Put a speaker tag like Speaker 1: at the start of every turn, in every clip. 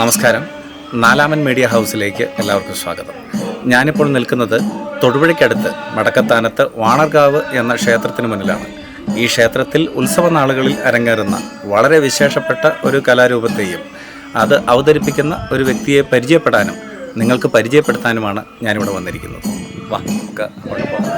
Speaker 1: നമസ്കാരം. നാലാമൻ മീഡിയ ഹൗസിലേക്ക് എല്ലാവർക്കും സ്വാഗതം. ഞാനിപ്പോൾ നിൽക്കുന്നത് തൊടുപുഴയ്ക്കടുത്ത് മടക്കത്താനത്ത് വാണർകാവ് എന്ന ക്ഷേത്രത്തിന് മുന്നിലാണ്. ഈ ക്ഷേത്രത്തിൽ ഉത്സവ നാളുകളിൽ അരങ്ങേറുന്ന വളരെ വിശേഷപ്പെട്ട ഒരു കലാരൂപത്തെയും അത് അവതരിപ്പിക്കുന്ന ഒരു വ്യക്തിയെ പരിചയപ്പെടാനും നിങ്ങൾക്ക് പരിചയപ്പെടുത്താനുമാണ് ഞാനിവിടെ വന്നിരിക്കുന്നത്. വാ, നമുക്ക് അങ്ങോട്ട് പോകാം.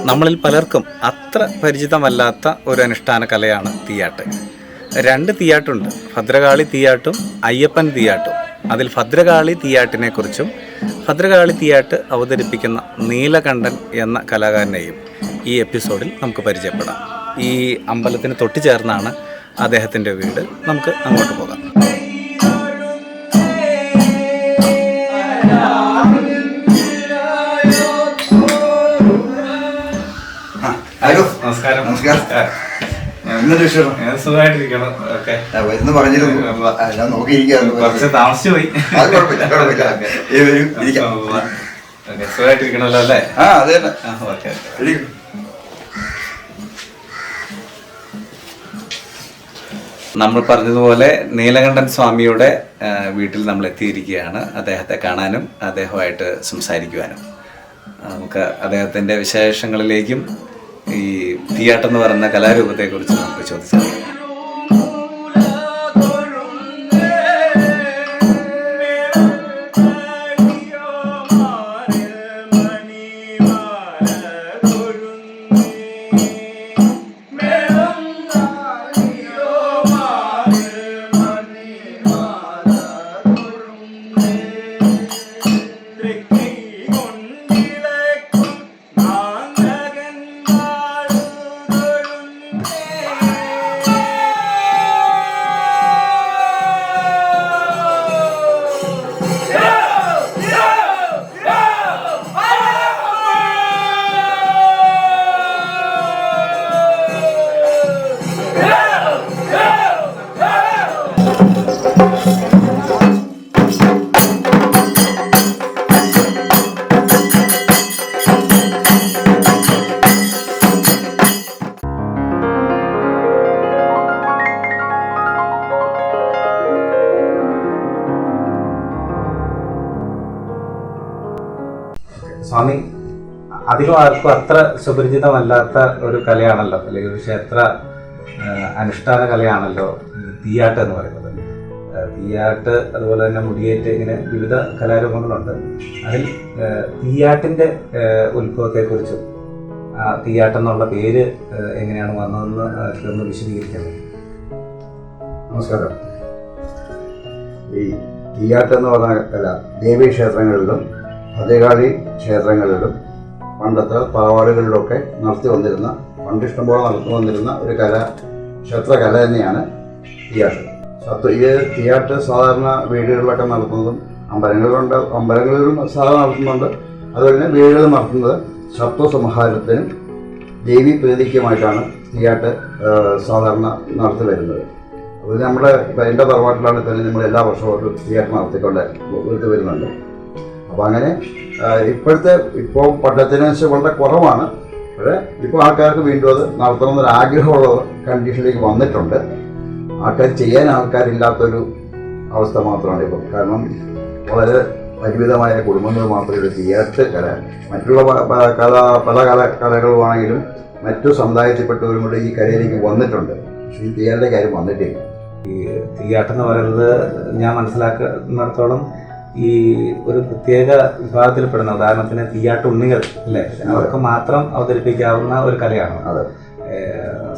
Speaker 1: നമ്മളിൽ പലർക്കും അത്ര പരിചിതമല്ലാത്ത ഒരു അനുഷ്ഠാന കലയാണ് തീയാട്ട്. രണ്ട് തീയാട്ടുണ്ട്, ഭദ്രകാളി തീയാട്ടും അയ്യപ്പൻ തീയാട്ടും. അതിൽ ഭദ്രകാളി തീയാട്ടിനെ കുറിച്ചും ഭദ്രകാളി തീയാട്ട് അവതരിപ്പിക്കുന്ന നീലകണ്ഠൻ എന്ന കലാകാരനെയും ഈ എപ്പിസോഡിൽ നമുക്ക് പരിചയപ്പെടാം. ഈ അമ്പലത്തിന് തൊട്ടു ചേർന്നാണ് അദ്ദേഹത്തിൻ്റെ വീട്. നമുക്ക് അങ്ങോട്ട് പോകാം.
Speaker 2: ഹലോ,
Speaker 1: നമസ്കാരം.
Speaker 2: സുഖമായിട്ടിരിക്കണം. എന്ന് പറഞ്ഞിരുന്നു, ഞാൻ നോക്കിയിരിക്കുന്നു.
Speaker 1: കുറച്ച് താമസിച്ചു പോയി.
Speaker 2: അത് കുഴപ്പമില്ല.
Speaker 1: സുഖമായിട്ടിരിക്കണല്ലോ അല്ലേ?
Speaker 2: ആ, അത് തന്നെ.
Speaker 1: നമ്മൾ പറഞ്ഞതുപോലെ നീലകണ്ഠൻ സ്വാമിയുടെ വീട്ടിൽ നമ്മൾ എത്തിയിരിക്കുകയാണ്. അദ്ദേഹത്തെ കാണാനും അദ്ദേഹമായിട്ട് സംസാരിക്കുവാനും. നമുക്ക് അദ്ദേഹത്തിൻ്റെ വിശേഷങ്ങളിലേക്കും ഈ തീയാട്ടെന്ന് പറയുന്ന കലാരൂപത്തെക്കുറിച്ച് നമുക്ക് ചോദിച്ചറിയാം. സ്വാമി, അധികം ആർക്കും അത്ര സുപരിചിതമല്ലാത്ത ഒരു കലയാണല്ലോ, അല്ലെങ്കിൽ ഒരു ക്ഷേത്ര അനുഷ്ഠാന കലയാണല്ലോ തീയാട്ട് എന്ന് പറയുന്നത്. തീയാട്ട്, അതുപോലെ തന്നെ മുടിയേറ്റ്, ഇങ്ങനെ വിവിധ കലാരൂപങ്ങളുണ്ട്. അതിൽ തീയാട്ടിൻ്റെ ഉത്ഭവത്തെക്കുറിച്ചും തീയാട്ടെന്നുള്ള പേര് എങ്ങനെയാണ് വന്നതെന്ന് ഒന്ന് വിശദീകരിക്കുന്നത്.
Speaker 2: നമസ്കാരം. ഈ തീയാട്ടെന്ന് പറഞ്ഞ കല ദേവീക്ഷേത്രങ്ങളിലും ഭദ്രകാളി ക്ഷേത്രങ്ങളിലും പണ്ടത്തെ പാവാടുകളിലൊക്കെ നടത്തി വന്നിരുന്ന, പണ്ടിഷ്ടംപോലെ നടത്തി വന്നിരുന്ന ഒരു ക്ഷേത്രകല തന്നെയാണ് തീയാട്ട്. ഈ തീയാട്ട് സാധാരണ വീടുകളിലൊക്കെ നടത്തുന്നതും അമ്പലങ്ങളിലും സാധാരണ നടത്തുന്നുണ്ട്. അതുപോലെ തന്നെ വീടുകളിൽ നടത്തുന്നത് ശത്രുസംഹാരത്തിനും ദേവി പ്രീതിക്കുമായിട്ടാണ് തീയാട്ട് സാധാരണ നടത്തി വരുന്നത്. അത് നമ്മുടെ എൻ്റെ തറവാട്ടിലാണ് തന്നെ നമ്മൾ എല്ലാ വർഷവും ഒരു തീയാട്ട് നടത്തിക്കൊണ്ട് വീട്ടിൽ വരുന്നുണ്ട്. അപ്പോൾ അങ്ങനെ ഇപ്പോൾ പണ്ടത്തിനനുസരിച്ച് വളരെ കുറവാണ്. പക്ഷേ ഇപ്പോൾ ആൾക്കാർക്ക് വീണ്ടും അത് നടത്തണമെന്നൊരു ആഗ്രഹമുള്ള കണ്ടീഷനിലേക്ക് വന്നിട്ടുണ്ട്. ചെയ്യാൻ ആൾക്കാരില്ലാത്തൊരു അവസ്ഥ മാത്രമാണ് ഇപ്പോൾ. കാരണം വളരെ പരിമിതമായ കുടുംബങ്ങൾ മാത്രമേ ഒരു തീയാട്ട് കല, മറ്റുള്ള പല കലകളുമാണെങ്കിലും മറ്റു സമുദായത്തിൽപ്പെട്ടവരും കൂടെ ഈ കലയിലേക്ക് വന്നിട്ടുണ്ട്. പക്ഷേ ഈ തീയാട്ടിൻ്റെ കാര്യം വന്നിട്ടില്ല.
Speaker 1: ഈ തീയാട്ടെന്ന് പറയുന്നത് ഞാൻ മനസ്സിലാക്കുന്നിടത്തോളം ഈ ഒരു പ്രത്യേക വിഭാഗത്തിൽപ്പെടുന്ന, ഉദാഹരണത്തിന് തീയാട്ട് ഉണ്ണികൾ അല്ലേ, അവർക്ക് മാത്രം അവതരിപ്പിക്കാവുന്ന ഒരു കലയാണ്.
Speaker 2: അതെ.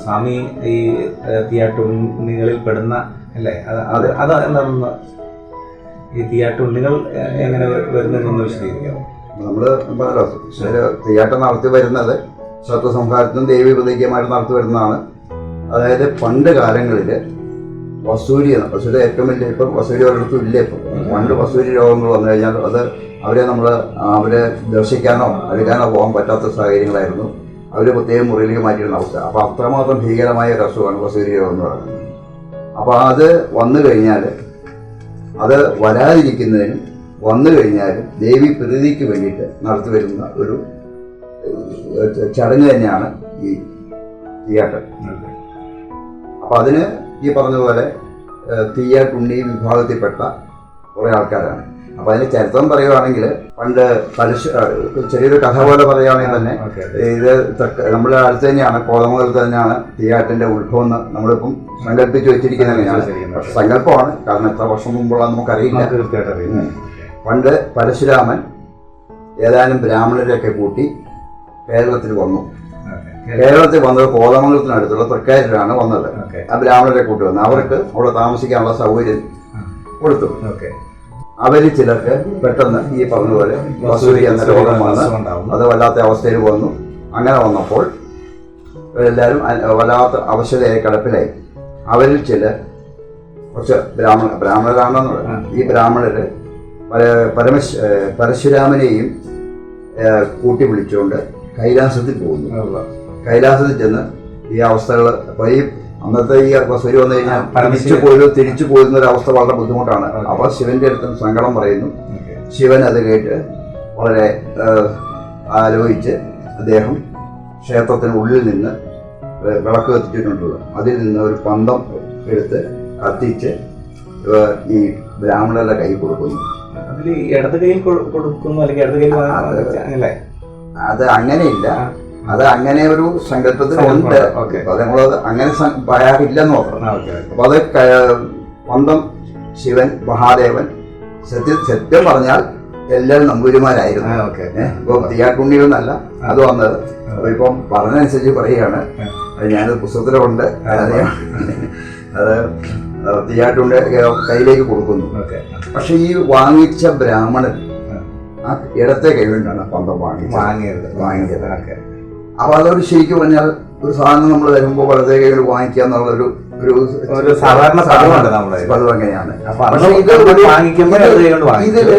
Speaker 1: സ്വാമി ഈ തീയാട്ട് ഉണ്ണികളിൽ പെടുന്ന അല്ലേ? അത് എന്താണെന്ന്, ഈ തീയാട്ട് ഉണ്ണികൾ എങ്ങനെ വരുന്നതെന്നൊന്ന് വിശദീകരിക്കാമോ?
Speaker 2: നമ്മൾ തീയാട്ടം നടത്തി വരുന്നത് ശത്രുസംഹാരത്തിനും ദേവി പ്രതിജ്ഞയുമായിട്ട് നടത്തി വരുന്നതാണ്. അതായത് പണ്ട് കാലങ്ങളിൽ വസൂരി ഏറ്റവും വലിയ, ഇപ്പം വസൂരി ഒരിടത്തും ഇല്ല. ഇപ്പം പണ്ട് വസൂരി രോഗങ്ങൾ വന്നു കഴിഞ്ഞാൽ അത് അവരെ ദർശിക്കാനോ അടുക്കാനോ പോകാൻ പറ്റാത്ത സാഹചര്യങ്ങളായിരുന്നു. അവർ പ്രത്യേകം മുറിയിലേക്ക് മാറ്റിയിരുന്ന അവസ്ഥ. അപ്പോൾ അത്രമാത്രം ഭീകരമായ ഒരു അസുഖമാണ് വസൂരി രോഗം എന്ന് പറയുന്നത്. അപ്പോൾ അത് വന്നു കഴിഞ്ഞാൽ അത് വരാതിരിക്കുന്നതിനും വന്നു കഴിഞ്ഞാലും ദേവി പ്രീതിക്ക് വേണ്ടിയിട്ട് നടത്തി വരുന്ന ഒരു ചടങ്ങ് തന്നെയാണ് ഈ തീയാട്ട്. അപ്പം അതിന് ഈ പറഞ്ഞതുപോലെ തീയാട്ടുണ്ണി വിഭാഗത്തിൽപ്പെട്ട കുറേ ആൾക്കാരാണ്. അപ്പം അതിന് ചരിത്രം പറയുകയാണെങ്കിൽ പണ്ട് ചെറിയൊരു കഥ പോലെ പറയുകയാണെങ്കിൽ തന്നെ ഇത് നമ്മുടെ അടുത്ത് തന്നെയാണ്, കോതമംഗലത്ത് തന്നെയാണ് തീയാട്ടിൻ്റെ ഉത്ഭവം എന്ന് നമ്മളിപ്പം സങ്കല്പിച്ച് വെച്ചിരിക്കുന്നത് തന്നെയാണ്. പക്ഷെ സങ്കല്പമാണ്, കാരണം എത്ര വർഷം മുമ്പുള്ള നമുക്കറിയില്ല. പണ്ട് പരശുരാമൻ ഏതാനും ബ്രാഹ്മണരെയൊക്കെ കൂട്ടി കേരളത്തിൽ വന്നു. കേരളത്തിൽ വന്നത് കോതമംഗലത്തിനടുത്തുള്ള തൃക്കാരിലാണ് വന്നത്. ആ ബ്രാഹ്മണരെ കൂട്ടി വന്നു. അവർക്ക് അവിടെ താമസിക്കാനുള്ള സൗകര്യം കൊടുത്തു. അവരിൽ ചിലർക്ക് പെട്ടെന്ന് ഈ പറഞ്ഞതുപോലെ വസൂരി എന്ന രോഗം വന്ന് അത് വല്ലാത്ത അവസ്ഥയിൽ വന്നു. അങ്ങനെ വന്നപ്പോൾ എല്ലാവരും വല്ലാത്ത അവശതയായി കിടപ്പിലായി. അവരിൽ കുറച്ച് ബ്രാഹ്മണരാണെന്ന് പറയാം. ഈ ബ്രാഹ്മണര് പരശുരാമനെയും കൂട്ടി വിളിച്ചുകൊണ്ട് കൈലാസത്തിൽ പോകുന്നു. കൈലാസത്തിൽ ചെന്ന് ഈ അവസ്ഥകൾ അപ്പോൾ ഈ അന്നത്തെ ഈ വസൂരി വന്നു കഴിഞ്ഞാൽ തിരിച്ചു പോരുന്ന ഒരു അവസ്ഥ വളരെ ബുദ്ധിമുട്ടാണ്. അപ്പോൾ ശിവന്റെ അടുത്തും സങ്കടം പറയുന്നു. ശിവൻ അത് കേട്ട് വളരെ ആലോചിച്ച് അദ്ദേഹം ക്ഷേത്രത്തിനുള്ളിൽ നിന്ന് വിളക്ക് കത്തിച്ചിട്ടുണ്ടല്ലോ, അതിൽ നിന്ന് ഒരു പന്തം എടുത്ത് കത്തിച്ച് ഈ ബ്രാഹ്മണരുടെ കൈ കൊടുക്കുന്നു.
Speaker 1: ഇടത് കയ്യിൽ കൊടുക്കുന്നു അല്ലെങ്കിൽ ഇടത് കയ്യിൽ
Speaker 2: അത് അങ്ങനെയില്ല. അത് അങ്ങനെ ഒരു സങ്കല്പത്തിൽ ഉണ്ട്. അത് നമ്മളത് അങ്ങനെ പറയാറില്ലെന്ന് നോക്കണം. അപ്പൊ അത് പന്തം ശിവൻ മഹാദേവൻ സത്യം പറഞ്ഞാൽ എല്ലാവരും നമ്പൂരിമാരായിരുന്നു. ഇപ്പൊ തീയാട്ടുണ്ണികളെന്നല്ല അത് വന്നത്. അപ്പൊ ഇപ്പം പറഞ്ഞതനുസരിച്ച് പറയുകയാണ്. ഞാനത് പുസ്തകത്തിലുണ്ട്. അത് തീയാട്ടുണ്ണി കയ്യിലേക്ക് കൊടുക്കുന്നു. പക്ഷെ ഈ വാങ്ങിച്ച ബ്രാഹ്മണൻ ആ ഇടത്തെ കൈകൊണ്ടാണ് പന്തം വാങ്ങിയത്. അപ്പൊ അതൊരു ശരിക്കും പറഞ്ഞാൽ ഒരു സാധനം നമ്മൾ വരുമ്പോൾ വലതേ കൈകൾ വാങ്ങിക്കുക എന്നുള്ളൊരു
Speaker 1: സാധാരണ
Speaker 2: പതിവ് അങ്ങനെയാണ്.
Speaker 1: ഇതില്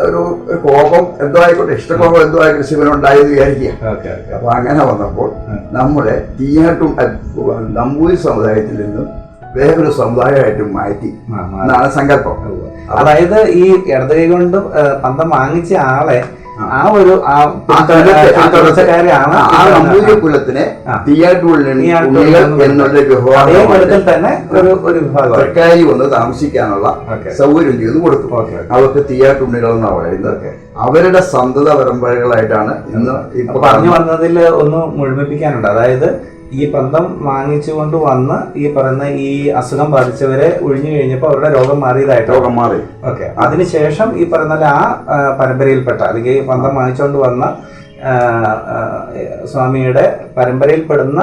Speaker 2: ഒരു കോപം എന്തോ ആയിക്കോട്ടെ, ഇഷ്ടകോപം എന്തോ ആയിക്കോട്ടെ ശിവനുണ്ടായെന്ന് വിചാരിക്കുക. അപ്പൊ അങ്ങനെ വന്നപ്പോൾ നമ്മുടെ തീയാട്ടും നമ്പൂരി സമുദായത്തിൽ നിന്നും വേറൊരു സമുദായമായിട്ട് മാറ്റി എന്നാണ് സങ്കല്പം.
Speaker 1: അതായത് ഈ ഇടത് കൈ കൊണ്ട് പന്തം വാങ്ങിച്ച ആളെ ആ ഒരു
Speaker 2: നമ്പൂരി കുലത്തിനെ തീയാട്ടുള്ളി എന്നുള്ള വിഭാഗത്തിൽ
Speaker 1: തന്നെ ഒരു
Speaker 2: സർക്കാരി വന്ന് താമസിക്കാനുള്ള സൗകര്യം ചെയ്ത് കൊടുത്തു. അവർക്ക് തീയാട്ടുണ്ണികൾ എന്നാണ് പറയുന്നത്. അവരുടെ സന്തത പരമ്പരകളായിട്ടാണ് ഇന്ന് ഇപ്പൊ
Speaker 1: പറഞ്ഞു വന്നതിൽ ഒന്ന് മുഴുമിപ്പിക്കാനുണ്ട്. അതായത് ഈ പന്തം വാങ്ങിച്ചുകൊണ്ട് വന്ന് ഈ പറയുന്ന ഈ അസുഖം ബാധിച്ചവരെ ഒഴിഞ്ഞു കഴിഞ്ഞപ്പോൾ അവരുടെ രോഗം മാറി. ഓക്കെ, അതിനുശേഷം ഈ പറയുന്ന ആ പരമ്പരയിൽപ്പെട്ട അല്ലെങ്കിൽ പന്തം വാങ്ങിച്ചുകൊണ്ട് വന്ന സ്വാമിയുടെ പരമ്പരയിൽപ്പെടുന്ന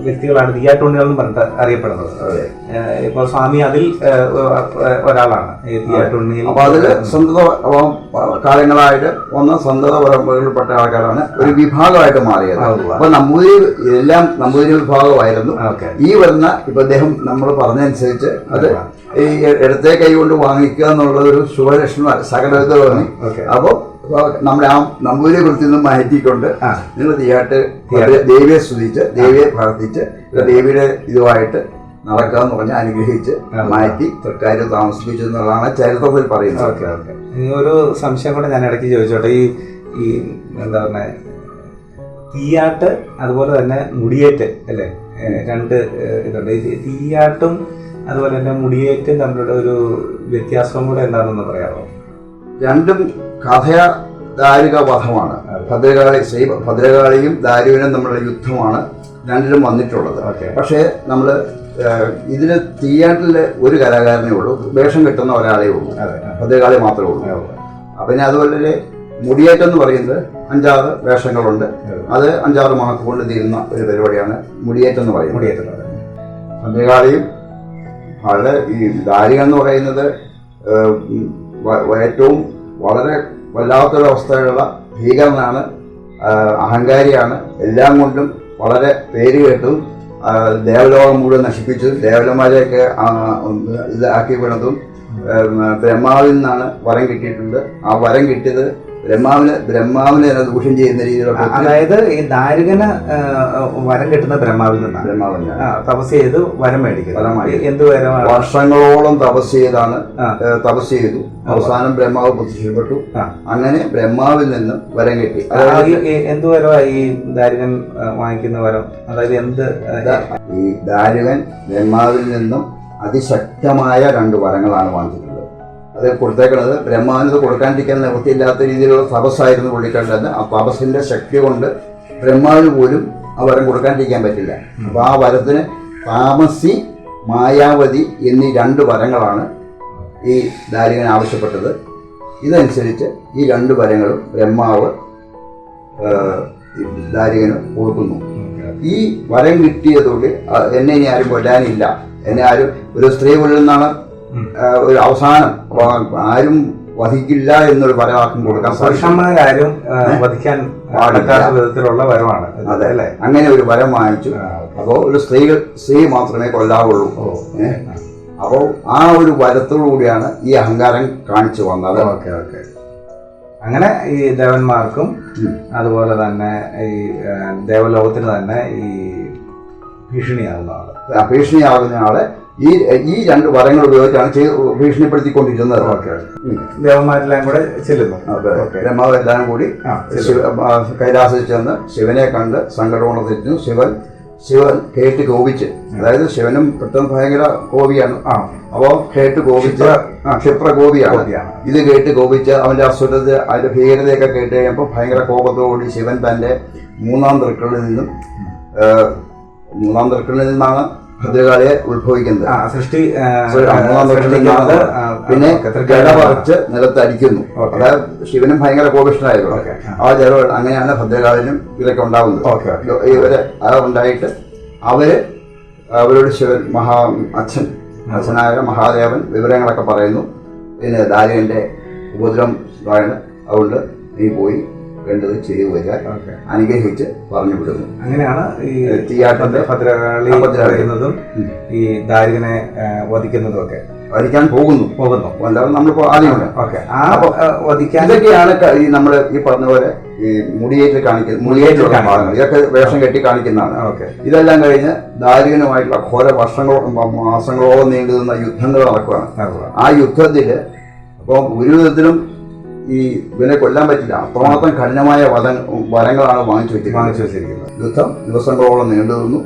Speaker 1: വ്യക്തികളാണ് തീയാട്ടുണ്ണികൾ എന്ന് പറഞ്ഞിട്ട് അറിയപ്പെടുന്നത്. ഇപ്പൊ സ്വാമി അതിൽ ഒരാളാണ് ഈ തീയാട്ടുണ്ണി.
Speaker 2: അപ്പൊ അതില് സന്തത കാലങ്ങളായിട്ട് സന്തത പരമ്പരയിൽപ്പെട്ട ആൾക്കാരാണ് ഒരു വിഭാഗമായിട്ട് മാറിയത്. അപ്പൊ നമ്പൂതിരി വിഭാഗമായിരുന്നു. ഈ വരുന്ന ഇപ്പൊ അദ്ദേഹം നമ്മൾ പറഞ്ഞനുസരിച്ച് അത് ഈ ഇടത്തെ കൈ കൊണ്ട് വാങ്ങിക്കുക എന്നുള്ള ഒരു ശുഭലക്ഷണം സകലത തോന്നി. അപ്പൊ നമ്മുടെ ആ നമ്പൂതിരി കുറിച്ച് നിന്നും മാറ്റിക്കൊണ്ട് നിങ്ങൾ തീയാട്ട് ദേവിയെ സ്തുതിച്ച് ദേവിയെ പ്രാർത്ഥിച്ച് ദേവിയുടെ ഇതുമായിട്ട് നടക്കാന്ന് പറഞ്ഞ് അനുഗ്രഹിച്ച് മാറ്റി തൃക്കാര് താമസിപ്പിച്ചു എന്നുള്ളതാണ് ചരിത്രത്തിൽ പറയുന്നത്.
Speaker 1: ഒരു സംശയം കൂടെ ഞാൻ ഇടയ്ക്ക് ചോദിച്ചോട്ടെ. ഈ എന്താ പറഞ്ഞ തീയാട്ട് അതുപോലെ തന്നെ മുടിയേറ്റ് അല്ലേ, രണ്ട് ഇതുണ്ട്. തീയാട്ടും അതുപോലെ തന്നെ മുടിയേറ്റും തമ്മിലുള്ള ഒരു വ്യത്യാസം കൂടെ എന്താണെന്ന് പറയാമോ?
Speaker 2: രണ്ടും കഥയാരിക വധമാണ്. ഭദ്രകാളിയും ദാരുവിനും തമ്മിലുള്ള യുദ്ധമാണ് രണ്ടിലും വന്നിട്ടുള്ളത്. പക്ഷേ നമ്മൾ ഇതിന് തീയാട്ടില് ഒരു കലാകാരനേ ഉള്ളൂ, വേഷം കെട്ടുന്ന ഒരാളേ ഉള്ളൂ, ഭദ്രകാളി മാത്രമേ ഉള്ളൂ. പിന്നെ അതുപോലെ മുടിയേറ്റം എന്ന് പറയുന്നത് 5-6 വേഷങ്ങളുണ്ട്. അത് 5-6 മാസം കൊണ്ട് തീരുന്ന ഒരു പരിപാടിയാണ് മുടിയേറ്റം എന്ന് പറയുന്നത്. ഭദ്രകാളിയും വളരെ ഈ ദാരിക എന്ന് പറയുന്നത് ഏറ്റവും വളരെ വല്ലാത്തൊരവസ്ഥയുള്ള ഭീകരനാണ്, അഹങ്കാരിയാണ്, എല്ലാം കൊണ്ടും വളരെ പേര് കേട്ടും ദേവലോകം മുഴുവൻ നശിപ്പിച്ചു ദേവലന്മാരെയൊക്കെ ഇതാക്കി വിടുന്നതും ബ്രഹ്മാവിൽ നിന്നാണ് വരം കിട്ടിയിട്ടുണ്ട്. ആ വരം കിട്ടിയത് ബ്രഹ്മാവിനെ ദൂഷ്യം ചെയ്യുന്ന രീതിയിലുള്ള,
Speaker 1: അതായത് ഈ ദാരികന് വരം കിട്ടുന്ന ബ്രഹ്മാവിൽ നിന്നാണ് തപസ് ചെയ്ത് വരം മേടിക്കുന്നത്. എന്ത് വരമാണ്?
Speaker 2: വർഷങ്ങളോളം തപസ് ചെയ്തു. അവസാനം ബ്രഹ്മാവ് പ്രത്യക്ഷപ്പെട്ടു. അങ്ങനെ ബ്രഹ്മാവിൽ നിന്നും വരം കിട്ടി.
Speaker 1: എന്ത് വരമാണ് ഈ ദാരികൻ വാങ്ങിക്കുന്ന വരം? അതായത്
Speaker 2: ഈ ദാരികൻ ബ്രഹ്മാവിൽ നിന്നും അതിശക്തമായ 2 വരങ്ങളാണ് വാങ്ങിച്ചിട്ടുള്ളത്. അത് കൊടുത്തേക്കുന്നത് ബ്രഹ്മാവിന് കൊടുക്കാണ്ടിരിക്കാൻ നിവൃത്തിയില്ലാത്ത രീതിയിലുള്ള തപസ്സായിരുന്നു പുള്ളിക്കാരൻ്റെ. ആ തപസ്സിന്റെ ശക്തി കൊണ്ട് ബ്രഹ്മാവിന് പോലും ആ വരം കൊടുക്കാണ്ടിരിക്കാൻ പറ്റില്ല. അപ്പൊ ആ വരത്തിന് താമസി, മായാവതി എന്നീ 2 വരങ്ങളാണ് ഈ ദാരികൻ ആവശ്യപ്പെട്ടത്. ഇതനുസരിച്ച് ഈ 2 വരങ്ങളും ബ്രഹ്മാവ് ദാരികന് കൊടുക്കുന്നു. ഈ വരം കിട്ടിയതോടെ എന്നെ ഇനി ആരും കൊല്ലാനില്ല, എന്നെ ആരും ഒരു സ്ത്രീ കൊല്ലുന്നാണ് ഒരു അവസാനം, ആരും വധിക്കില്ല എന്നൊരു വരവാക്കം കൊടുക്കാൻ
Speaker 1: പുരുഷന്മാരും വധിക്കാൻ പാടില്ലാത്ത വിധത്തിലുള്ള വരമാണ്.
Speaker 2: അതെ അല്ലെ, അങ്ങനെ ഒരു വരം വാങ്ങിച്ചു. അപ്പോൾ ഒരു സ്ത്രീ മാത്രമേ കൊല്ലാവുള്ളൂ. അപ്പോൾ ആ ഒരു വരത്തോടുകൂടിയാണ് ഈ അഹങ്കാരം കാണിച്ചു വന്നത്.
Speaker 1: അങ്ങനെ ഈ ദേവന്മാർക്കും അതുപോലെ തന്നെ ഈ ദേവലോകത്തിന് തന്നെ ഈ
Speaker 2: ഭീഷണിയാകുന്ന ആളെ ഈ 2 വരങ്ങൾ ഉപയോഗിച്ചാണ് ഭീഷണിപ്പെടുത്തിക്കൊണ്ടിരുന്നത്.
Speaker 1: ദേവന്മാരെല്ലാം കൂടെ ചെല്ലുന്നു.
Speaker 2: ബ്രഹ്മാവ് എല്ലാം കൂടി കൈലാസത്തിൽ ചെന്ന് ശിവനെ കണ്ട് സങ്കടമുണർത്തിരുന്നു. ശിവൻ കേട്ട് കോപിച്ച്, അതായത് ശിവനും പെട്ടെന്ന് ഭയങ്കര കോപിയാണ്. അപ്പോ കേട്ട് കോപിച്ച് ക്ഷിപ്രകോപിയാണ്. ഇത് കേട്ട് കോപിച്ച് അവന്റെ അസുരത, അതിന്റെ ഭീകരതയൊക്കെ കേട്ട് കഴിയുമ്പോൾ ഭയങ്കര കോപത്തോടുകൂടി ശിവൻ തന്റെ മൂന്നാം തൃക്കളിൽ നിന്നാണ് ഭദ്രകാളിയെ ഉത്ഭവിക്കുന്നത്. പിന്നെ ജട പറിച്ച് നിലത്തടിക്കുന്നു. അതായത് ശിവനും ഭയങ്കര കോപിഷ്ഠനായിരുന്നു. ആ ജട അങ്ങനെയാണ് ഭദ്രകാളിനും ഇവരൊക്കെ ഉണ്ടാകുന്നത്. ഇവര് ഉണ്ടായിട്ട് അവരോട് ശിവൻ അച്ഛനായ മഹാദേവൻ വിവരങ്ങളൊക്കെ പറയുന്നു. പിന്നെ ദാരികന്റെ ഉപദ്രവം അതുകൊണ്ട് നീ പോയി വേണ്ടത് ചെയ്തു വരിക, അനുഗ്രഹിച്ച് പറഞ്ഞു വിടുന്നു.
Speaker 1: അങ്ങനെയാണ് ഈ തീയാട്ടത്തിന്റെ ഭദ്രകാളി പറയുന്നതും ഈ ദാരികനെ വധിക്കുന്നതും ഒക്കെ.
Speaker 2: വധിക്കാൻ പോകുന്നു. അല്ലാതെ നമ്മളിപ്പോ ആദ്യമുണ്ട്. ഇതൊക്കെയാണ് ഈ നമ്മള് ഈ പറഞ്ഞ പോലെ ഈ മുടിയേറ്റിലുള്ള ഭാഗങ്ങൾ, ഇതൊക്കെ വേഷം കെട്ടി കാണിക്കുന്നതാണ്. ഇതെല്ലാം കഴിഞ്ഞ് ദാരികനുമായിട്ടുള്ള ഘോര മാസങ്ങളോളം നീണ്ടുനിന്ന യുദ്ധങ്ങൾ നടക്കുകയാണ്. ആ യുദ്ധത്തില് അപ്പോൾ ഒരു വിധത്തിലും ഈ ഇവനെ കൊല്ലാൻ പറ്റില്ല. അത്രമാത്രം കഠിനമായ വരങ്ങളാണ് വാങ്ങിച്ചു വെച്ചിരിക്കുന്നത്. യുദ്ധം ദിവസങ്ങളോളം നീണ്ടു നിന്നു.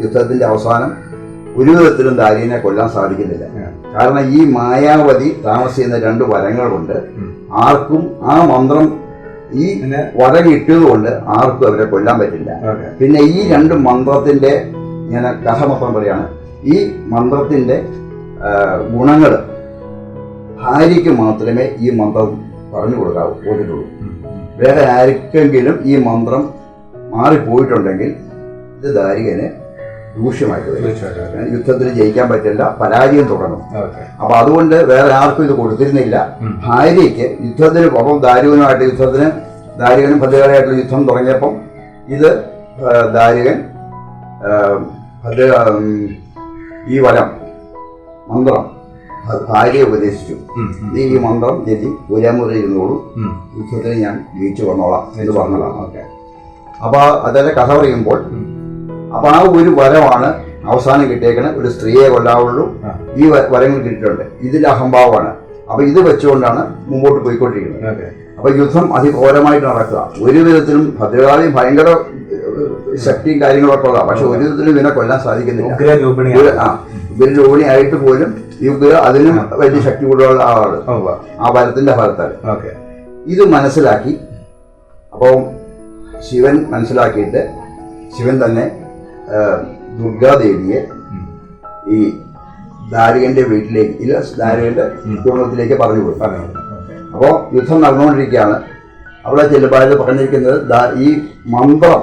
Speaker 2: യുദ്ധത്തിന്റെ അവസാനം ഒരു വിധത്തിലും ദാരികനെ കൊല്ലാൻ സാധിക്കുന്നില്ല. കാരണം ഈ മായാവതി താമസിക്കുന്ന 2 വരങ്ങൾ കൊണ്ട് ആർക്കും ആ മന്ത്രം, ഈ വരം കിട്ടിയതുകൊണ്ട് ആർക്കും അവരെ കൊല്ലാൻ പറ്റില്ല. പിന്നെ ഈ 2 മന്ത്രത്തിന്റെ, ഞാൻ കഥ മൊത്തം പറയാണ്, ഈ മന്ത്രത്തിന്റെ ഗുണങ്ങൾ ഭാര്യയ്ക്ക് മാത്രമേ ഈ മന്ത്രം പറഞ്ഞു കൊടുത്തിട്ടുള്ളൂ. വേറെ ആർക്കെങ്കിലും ഈ മന്ത്രം മാറിപ്പോയിട്ടുണ്ടെങ്കിൽ ഇത് ദാരികന് ദൂഷ്യമായിട്ട് വരും. യുദ്ധത്തിൽ ജയിക്കാൻ പറ്റില്ല, പരാജയം തുടങ്ങും. അപ്പൊ അതുകൊണ്ട് വേറെ ആർക്കും ഇത് കൊടുത്തിരുന്നില്ല. ഭാര്യയ്ക്ക് യുദ്ധത്തിന്, അപ്പം ദാരികനും ഭദ്രകാളിയായിട്ടുള്ള യുദ്ധം തുടങ്ങിയപ്പം ഇത് ദാരികൻ ഈ വരം മന്ത്രം ഭാര്യയെ ഉപദേശിച്ചു. നീ ഈ മന്ത്രം ചൊല്ലി പുരാമുറി ഇരുന്നോളൂ, യുദ്ധത്തിന് ഞാൻ ജയിച്ചു വന്നോളാം എന്ന് പറഞ്ഞതാണ്. അപ്പൊ അതിന്റെ കഥ പറയുമ്പോൾ അപ്പൊ ആ ഒരു വരമാണ് അവസാനം കിട്ടിയേക്കണ. ഒരു സ്ത്രീയെ കൊല്ലാവുള്ളൂ. ഈ വരങ്ങൾ കിട്ടിയിട്ടുണ്ട്. ഇതിൽ അഹംഭാവമാണ്. അപ്പൊ ഇത് വെച്ചുകൊണ്ടാണ് മുമ്പോട്ട് പോയിക്കൊണ്ടിരിക്കുന്നത്. അപ്പൊ യുദ്ധം അതിഘോരമായിട്ട് നടക്കുക. ഒരു വിധത്തിലും ഭദ്രകാളി ഭയങ്കര ശക്തിയും കാര്യങ്ങളൊക്കെ ഉള്ളതാണ്. പക്ഷെ ഒരു വിധത്തിലും ഇവനെ കൊല്ലാൻ സാധിക്കുന്നില്ല. ഉപരിരോഹിണിയായിട്ട് പോലും ഈ അതിനും വലിയ ശക്തി കൂടുതലുള്ള ആളാണ് ആ വരത്തിന്റെ ഫലത്താല്. ഇത് മനസ്സിലാക്കി അപ്പോൾ ശിവൻ മനസ്സിലാക്കിയിട്ട് ശിവൻ തന്നെ ദുർഗാദേവിയെ ഈ ദാരികന്റെ വീട്ടിലേക്ക്, ദാരികന്റെ കുടുംബത്തിലേക്ക് പറഞ്ഞു പോയി. അപ്പോ യുദ്ധം നടന്നുകൊണ്ടിരിക്കുകയാണ്. അവിടെ ചെല്ലുമ്പോൾ പറഞ്ഞിരിക്കുന്നത് ഈ മന്ത്രം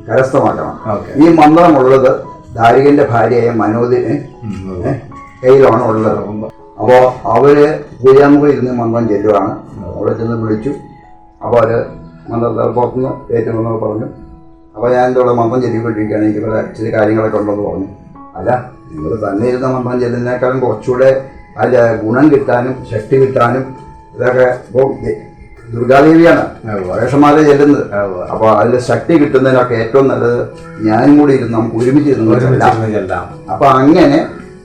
Speaker 2: കരസ്ഥമാക്കണം. ഈ മന്ത്രമുള്ളത് ദാരികന്റെ ഭാര്യയായ മനോദിന് കയ്യിലാണ് ഉള്ളത്. അപ്പോ അവര് പൂജാമുഖം ഇരുന്ന് മന്ത്രം ചെല്ലുവാണ്. അവിടെ ചെന്ന് വിളിച്ചു. അപ്പോൾ അവര് മന്ത്രത്തെ പുറത്തുനിന്ന് ഏറ്റുമെന്നൊക്കെ പറഞ്ഞു. അപ്പോൾ ഞാൻ ഇവിടെ മന്ത്രം ചെല്ലിക്കൊണ്ടിരിക്കുകയാണ്, എനിക്ക് ചില കാര്യങ്ങളൊക്കെ ഉണ്ടെന്ന് പറഞ്ഞു. അല്ല, നിങ്ങൾ തന്നെ ഇരുന്ന മന്ത്രം ചെല്ലുന്നതിനേക്കാളും കുറച്ചുകൂടെ അതിൻ്റെ ഗുണം കിട്ടാനും ശക്തി കിട്ടാനും ഇതൊക്കെ ഇപ്പോൾ ദുർഗാദേവിയാണ് വേഷമാല ചെല്ലുന്നത്. അപ്പോൾ അതിൽ ശക്തി കിട്ടുന്നതിനൊക്കെ ഏറ്റവും നല്ലത് ഞാനും കൂടി ഇരുന്ന് നമുക്ക് ഒരുമിച്ച് ഇരുന്ന്. അപ്പൊ അങ്ങനെ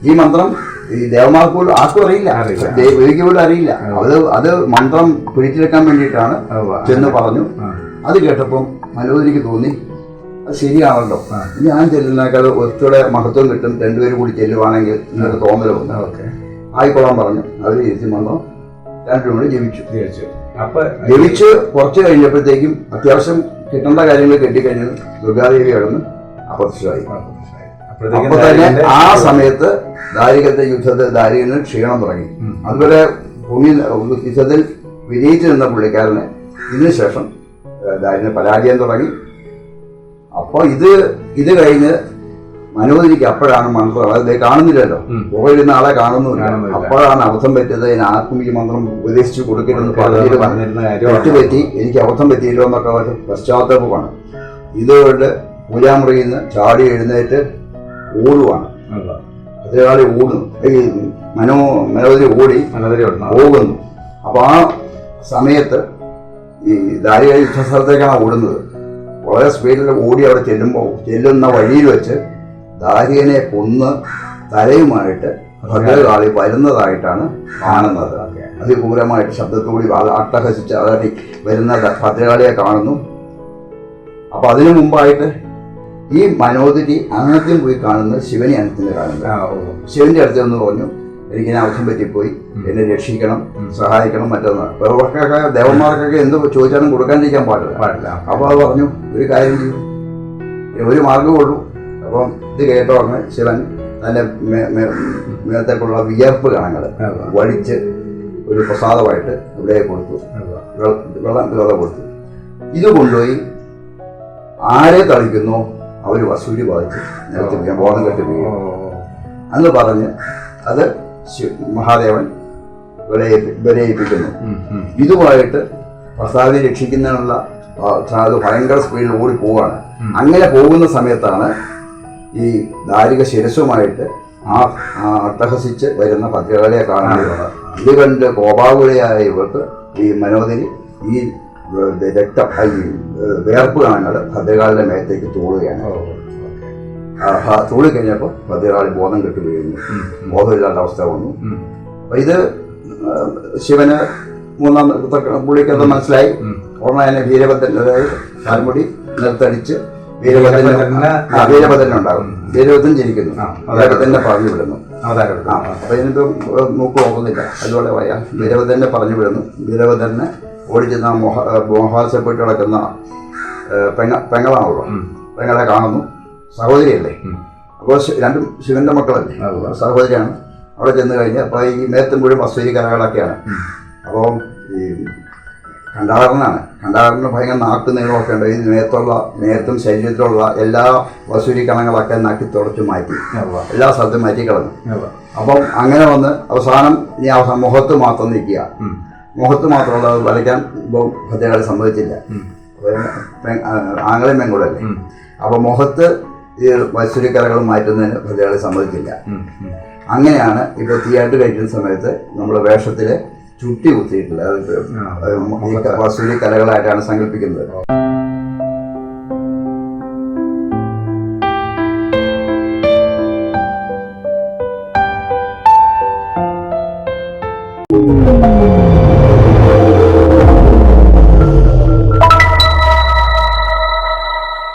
Speaker 2: ഈ മന്ത്രം ഈ ദേവന്മാർക്ക് പോലും ആർക്കും അറിയില്ല, ദേവിക്ക് പോലും അറിയില്ല. അത് മന്ത്രം പിടിച്ചെടുക്കാൻ വേണ്ടിയിട്ടാണ് ചെന്ന് പറഞ്ഞു. അത് കേട്ടപ്പം മനോഹരിക്ക് തോന്നി അത് ശരിയാണല്ലോ, ഞാൻ ചെല്ലുന്നേക്കാൾ ഒറ്റയുടെ മഹത്വം കിട്ടും, രണ്ടുപേരും കൂടി ചെല്ലുവാണെങ്കിൽ എന്നൊരു തോന്നലുണ്ട്. ആയിക്കൊള്ളാൻ പറഞ്ഞു. അവർ ഇരുത്തി മന്ത്രം രണ്ടും കൂടി ജപിച്ചു. ജപിച്ച് കുറച്ച് കഴിഞ്ഞപ്പോഴത്തേക്കും അത്യാവശ്യം കിട്ടേണ്ട കാര്യങ്ങൾ കെട്ടിക്കഴിഞ്ഞു ദുർഗാദേവി കടന്ന് അപ്രത്യക്ഷമായി. അപ്പൊ തന്നെ ആ സമയത്ത് ദാരികത്തെ യുദ്ധത്തിൽ ദാരികന് ക്ഷീണം തുടങ്ങി. അതുപോലെ ഭൂമി യുദ്ധത്തിൽ വിജയിച്ചു നിന്ന പുള്ളിക്കാരന് ഇതിനു ശേഷം ദാരികന് പരാജയം തുടങ്ങി. അപ്പോൾ ഇത് കഴിഞ്ഞ് മനോഹരിക്ക് അപ്പോഴാണ് മന്ത്രം, അത് കാണുന്നില്ലല്ലോ, പുകയിടുന്ന ആളെ കാണുന്നില്ല. അപ്പോഴാണ് അബദ്ധം പറ്റിയത്. ആർക്കും ഈ മന്ത്രം ഉപദേശിച്ചു കൊടുക്കരുതെന്ന് തെറ്റുപറ്റി, എനിക്ക് അബദ്ധം പറ്റിയല്ലോ എന്നൊക്കെ പശ്ചാത്തലമാണ്. ഇതുകൊണ്ട് പൂജാമുറിയിൽ നിന്ന് ചാടി എഴുന്നേറ്റ് ഓടുവാണ്. അതേകാളി ഓടുന്നു, ഈ മനോഹരി ഓടി പോകുന്നു. അപ്പൊ ആ സമയത്ത് ഈ ദാരിക യുദ്ധസ്ഥലത്തേക്കാണ് ഓടുന്നത്. വളരെ സ്പീഡിൽ ഓടി അവിടെ ചെല്ലുന്ന വഴിയിൽ വെച്ച് ദാരികനെ കൊന്ന് തലയുമായിട്ട് ഭദ്രകാളി വരുന്നതായിട്ടാണ് കാണുന്നത്. അതിക്രൂരമായിട്ട് ശബ്ദത്തോടി അട്ടഹസിച്ച് അതാടി വരുന്ന ഭദ്രകാളിയെ കാണുന്നു. അപ്പൊ അതിനു മുമ്പായിട്ട് ഈ മനോഹരി ആദ്യം പോയി കാണുന്നത് ശിവനെ അനത്തിന് കാണുന്നത്. ശിവന്റെ അടുത്ത് എന്ന് പറഞ്ഞു, എനിക്കിനെ അബദ്ധം പറ്റിപ്പോയി, എന്നെ രക്ഷിക്കണം, സഹായിക്കണം, മറ്റൊന്ന്. ഇവർക്കൊക്കെ ദേവന്മാർക്കൊക്കെ എന്ത് ചോദിച്ചാലും കൊടുക്കാണ്ടിരിക്കാൻ പാടില്ല. അപ്പൊ അത് പറഞ്ഞു, ഒരു കാര്യം ചെയ്യും, ഒരു മാർഗമുള്ളൂ. അപ്പം ഇത് കേട്ടോ പറഞ്ഞ് ശിവൻ തന്റെ മേത്തേക്കുള്ള വിയർപ്പ് കണങ്ങൾ വഴിച്ച് ഒരു പ്രസാദമായിട്ട് ഇവിടെ കൊടുത്തു, വെള്ളം കൊടുത്തു. ഇത് കൊണ്ടുപോയി ആരെ തളിക്കുന്നോ അവർ വസൂരി ബാധിച്ച് നിലത്ത് ബോധം കെട്ടി വീഴും എന്ന് പറഞ്ഞ് അത് മഹാദേവൻ വിലയിപ്പിക്കുന്നു. ഇതുമായിട്ട് പ്രസാദിനെ രക്ഷിക്കുന്നതിനുള്ള അത് ഭയങ്കര സ്പീഡിൽ ഓടി പോവുകയാണ്. അങ്ങനെ പോകുന്ന സമയത്താണ് ഈ ദാരിക ശിരസുമായിട്ട് ആ അട്ടഹസിച്ച് വരുന്ന ഭദ്രകാളിയെ കാണുന്നത്. ഇത് കണ്ട് കോപാകുലയായ ഇവർക്ക് ഈ മനോഹരി ഈ രക്തം വേർപ്പ് കാണുന്നത് ഭദ്രകാളിയുടെ മേത്തേക്ക് തൂളുകയാണ്. തൂളിക്കഴിഞ്ഞപ്പോൾ ഭദ്രകാളി ബോധം കെട്ടി വീഴുന്നു, ബോധമില്ലാത്ത അവസ്ഥ വന്നു. അപ്പൊ ഇത് ശിവന് മൂന്നാം പുള്ളിക്കത് മനസ്സിലായി. ഉടനെ തന്നെ വീരഭദ്രൻ്റെ കാൽമുടി നിലത്തടിച്ച് വീരഭദ്രനുണ്ടാകും. വീരഭദ്രൻ ജനിക്കുന്നു, വീരഭദ്രനെ പറഞ്ഞു വിടുന്നു. അപ്പൊ ഇതിനിപ്പോ മൂക്ക് നോക്കുന്നില്ല, അതുപോലെ പറയാം. വീരഭദ്രനെ പറഞ്ഞു വിടുന്നു. വീരഭദ്രനെ ഓടിച്ചെന്ന മോഹാസപ്പെട്ട് കിടക്കുന്ന പെങ്ങളാണല്ലോ, പെങ്ങളെ കാണുന്നു. സഹോദരിയല്ലേ, അപ്പോൾ രണ്ടും ശിവന്റെ മക്കളല്ലേ, സഹോദരിയാണ്. അവിടെ ചെന്ന് കഴിഞ്ഞ് അപ്പോൾ ഈ മേത്തും മുഴുവൻ വസൂരി കലകളൊക്കെയാണ്. അപ്പോൾ ഈ കണ്ടാറിന് ഭയങ്കര നാക്ക് നീളമൊക്കെ ഉണ്ട്. ഈ മേത്തും ശരീരത്തിലുള്ള എല്ലാ വസൂരി കണങ്ങളൊക്കെ നക്കി തുടച്ചു മാറ്റി, എല്ലാ സ്ഥലത്തും മാറ്റി കളഞ്ഞു. അപ്പം അങ്ങനെ വന്ന് അവസാനം മുഖത്ത് മാത്രം നിൽക്കുക. മുഖത്ത് മാത്രമുള്ളത് വരയ്ക്കാൻ ഇപ്പോൾ ഭദ്രകാളി സമ്മതിച്ചില്ല, ആംഗലം പെങ്കൂടല്ലേ. അപ്പൊ മുഖത്ത് ഈ വസൂരിക്കലകൾ മാറ്റുന്നതിന് ഭദ്രകാളി സമ്മതിച്ചില്ല. അങ്ങനെയാണ് ഇപ്പോൾ തീയാട്ട് കഴിക്കുന്ന സമയത്ത് നമ്മൾ വേഷത്തില് ചുട്ടി കുത്തിയിട്ടില്ല. വസൂരി കലകളായിട്ടാണ് സങ്കല്പിക്കുന്നത്.